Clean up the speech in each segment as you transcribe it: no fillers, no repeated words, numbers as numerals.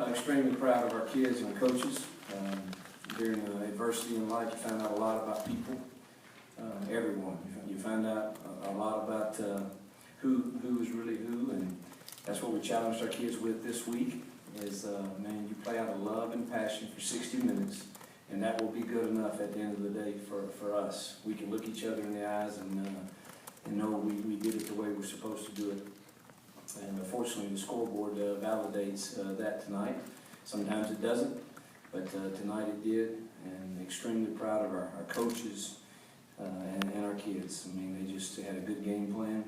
Extremely proud of our kids and coaches. During adversity in life, you find out a lot about people, everyone. You find out a lot about who is really who, and that's what we challenged our kids with this week. Is man, you play out of love and passion for 60 minutes, and that will be good enough at the end of the day for us. We can look each other in the eyes and know we did it the way we're supposed to do it. And unfortunately, the scoreboard validates that tonight. Sometimes it doesn't, but tonight it did. And extremely proud of our coaches and our kids. I mean, they just had a good game plan.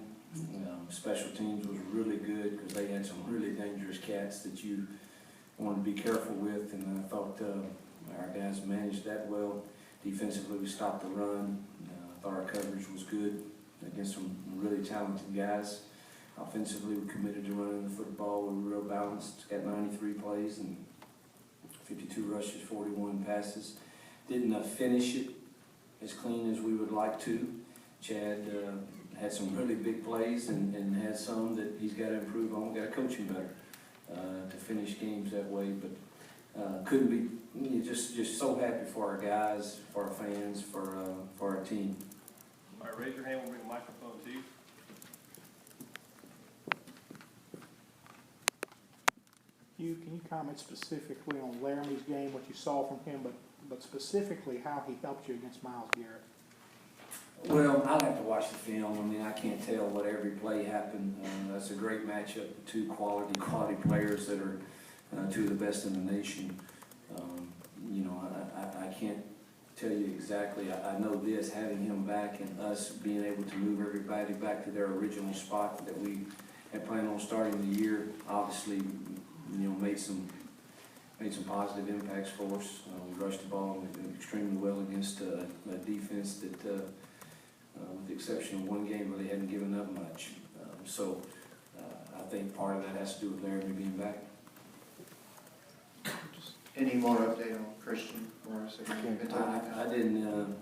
Special teams was really good because they had some really dangerous cats that you want to be careful with. And I thought our guys managed that well. Defensively, we stopped the run. I thought our coverage was good against some really talented guys. Offensively, we committed to running the football. We were real balanced. Got 93 plays and 52 rushes, 41 passes. Didn't finish it as clean as we would like to. Chad had some really big plays and had some that he's got to improve on. Got to coach him better to finish games that way. But couldn't be just so happy for our guys, for our fans, for our team. All right, raise your hand. We'll bring the microphone to you. Can you comment specifically on Laramie's game, what you saw from him, but specifically how he helped you against Miles Garrett? Well, I'll have to watch the film. I mean, I can't tell what every play happened. That's a great matchup, two quality players that are two of the best in the nation. I can't tell you exactly. I know this, having him back and us being able to move everybody back to their original spot that we had planned on starting the year, obviously, made some positive impacts for us. We rushed the ball extremely well against a defense that, with the exception of one game, really hadn't given up much. I think part of that has to do with Laramie being back. Any more update on Christian Morris? I didn't.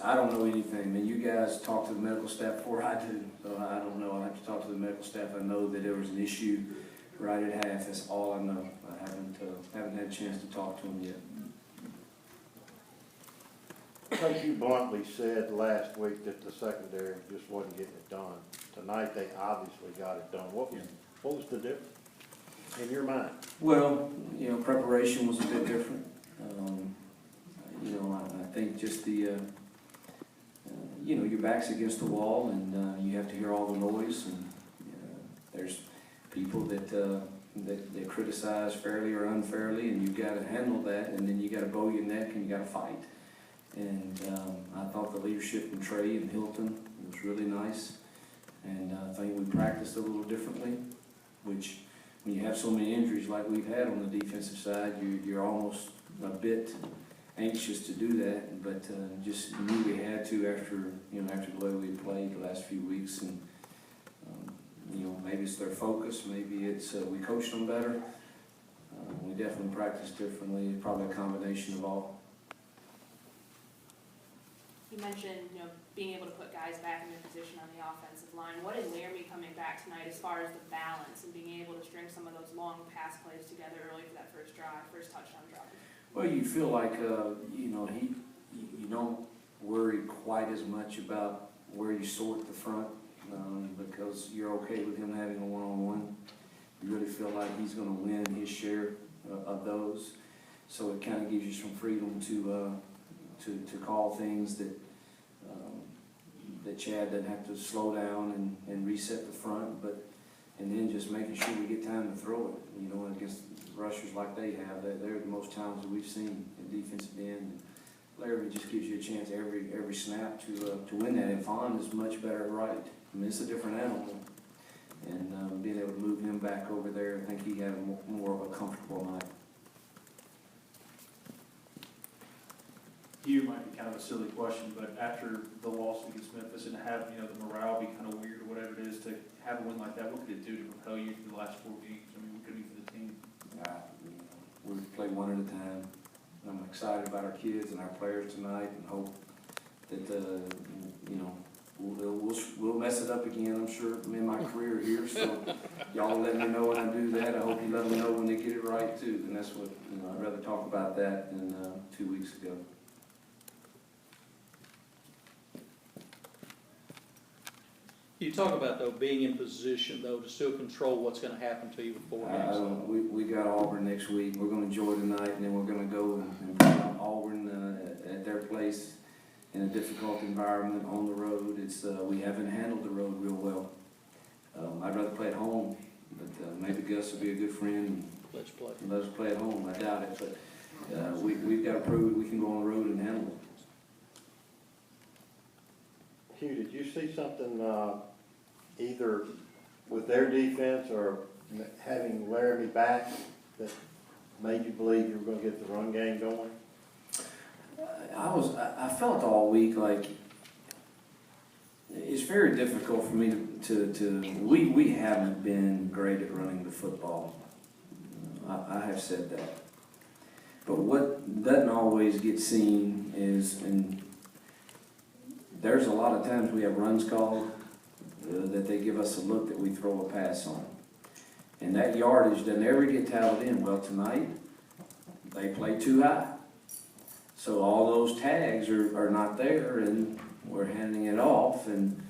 I don't know anything. I mean, you guys talk to the medical staff before I do, so I don't know. I have to talk to the medical staff. I know that there was an issue right at half. That's all I know. I haven't had a chance to talk to him yet. Like you bluntly said last week that the secondary just wasn't getting it done. Tonight they obviously got it done. What was the difference in your mind? Well, preparation was a bit different. I think just the, your back's against the wall and you have to hear all the noise, and there's people that criticize fairly or unfairly, and you've got to handle that, and then you got to bow your neck and you got to fight. And I thought the leadership from Trey and Hilton was really nice, and I think we practiced a little differently, which when you have so many injuries like we've had on the defensive side, you're almost a bit anxious to do that, but just knew we had to after the way we played the last few weeks. And maybe it's their focus, maybe it's we coached them better. We definitely practiced differently, probably a combination of all. You mentioned, being able to put guys back in their position on the offensive line. What is Laramie coming back tonight as far as the balance and being able to string some of those long pass plays together early for that first touchdown drive? Well, you feel like, you don't worry quite as much about where you sort the front because you're okay with him having a one-on-one. You really feel like he's going to win his share of those. So it kind of gives you some freedom to call things that Chad doesn't have to slow down and reset the front, and then just making sure we get time to throw it. Against rushers like they have, they're the most talented we've seen in defensive end. Laramie just gives you a chance every snap to win that, and Fawn is much better at right. I mean, it's a different animal, and being able to move him back over there, I think he had more of a comfortable night. You might be kind of a silly question, but after the loss against Memphis and have the morale be kind of weird or whatever it is, to have a win like that, what could it do to propel you through the last 4 games? I mean, what could it be for the team? We play one at a time. I'm excited about our kids and our players tonight, and hope that we'll mess it up again, I'm sure, in my career here, so y'all let me know when I do that. I hope you let me know when they get it right too, and that's what, I'd rather talk about that than 2 weeks ago. You talk about, though, being in position, though, to still control what's gonna happen to you before games. We got Auburn next week. We're gonna enjoy tonight, and then we're gonna go and play Auburn at their place in a difficult environment on the road. We haven't handled the road real well. I'd rather play at home, but maybe Gus will be a good friend Let's play. and let us play at home. I doubt it, but we've got to prove we can go on the road and handle it. Hugh, did you see something, either with their defense or having Laramie back that made you believe you were gonna get the run game going? I felt all week like it's very difficult for me we haven't been great at running the football. I have said that. But what doesn't always get seen is, and there's a lot of times we have runs called that they give us a look that we throw a pass on. And that yardage doesn't ever get tallied in. Well, tonight, they played too high. So all those tags are not there, and we're handing it off, and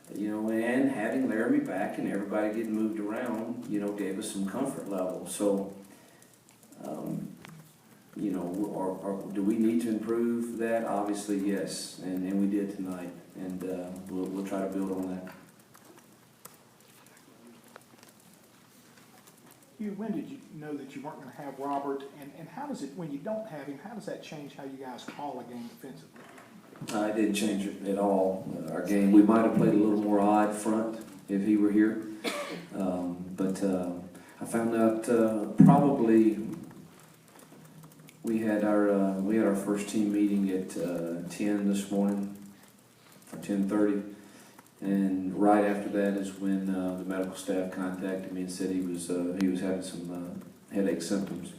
and having Laramie back and everybody getting moved around, gave us some comfort level. So, do we need to improve that? Obviously, yes, and we did tonight, and we'll try to build on that. When did you know that you weren't gonna have Robert, and how does it, when you don't have him, how does that change how you guys call a game defensively? It didn't change it at all. Our game, we might have played a little more odd front if he were here. But I found out probably we had our first team meeting at 10 this morning, or 10:30. And right after that is when the medical staff contacted me and said he was having some headache symptoms.